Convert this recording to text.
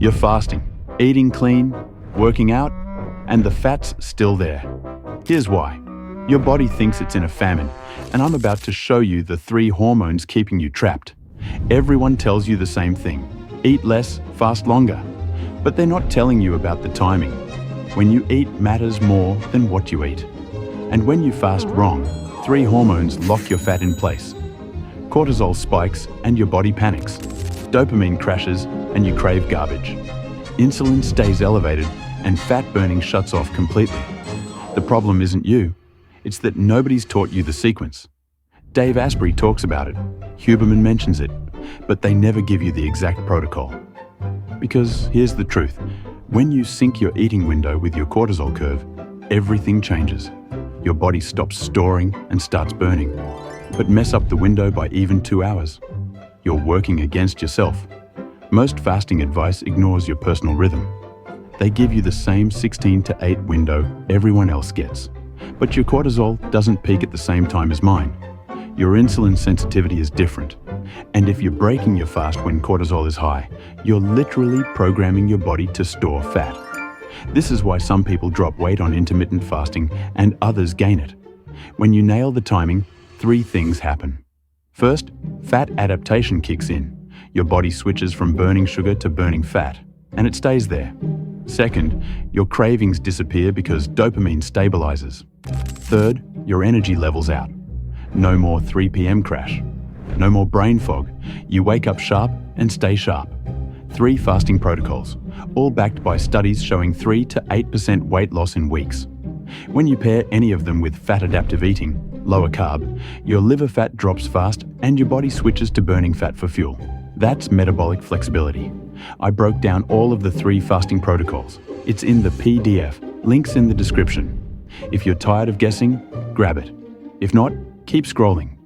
You're fasting, eating clean, working out, and the fat's still there. Here's why. Your body thinks it's in a famine, and I'm about to show you the 3 hormones keeping you trapped. Everyone tells you the same thing: eat less, fast longer. But they're not telling you about the timing. When you eat matters more than what you eat. And when you fast wrong, 3 hormones lock your fat in place. Cortisol spikes and your body panics. Dopamine crashes and you crave garbage. Insulin stays elevated and fat burning shuts off completely. The problem isn't you. It's that nobody's taught you the sequence. Dave Asprey talks about it. Huberman mentions it. But they never give you the exact protocol. Because here's the truth. When you sync your eating window with your cortisol curve, everything changes. Your body stops storing and starts burning. But mess up the window by even 2 hours. You're working against yourself. Most fasting advice ignores your personal rhythm. They give you the same 16 to 8 window everyone else gets. But your cortisol doesn't peak at the same time as mine. Your insulin sensitivity is different. And if you're breaking your fast when cortisol is high, you're literally programming your body to store fat. This is why some people drop weight on intermittent fasting and others gain it. When you nail the timing, 3 things happen. First, fat adaptation kicks in. Your body switches from burning sugar to burning fat, and it stays there. Second, your cravings disappear because dopamine stabilizes. Third, your energy levels out. No more 3 p.m. crash. No more brain fog. You wake up sharp and stay sharp. 3 fasting protocols, all backed by studies showing 3 to 8% weight loss in weeks. When you pair any of them with fat adaptive eating, lower carb, your liver fat drops fast and your body switches to burning fat for fuel. That's metabolic flexibility. I broke down all of the 3 fasting protocols. It's in the PDF, links in the description. If you're tired of guessing, grab it. If not, keep scrolling.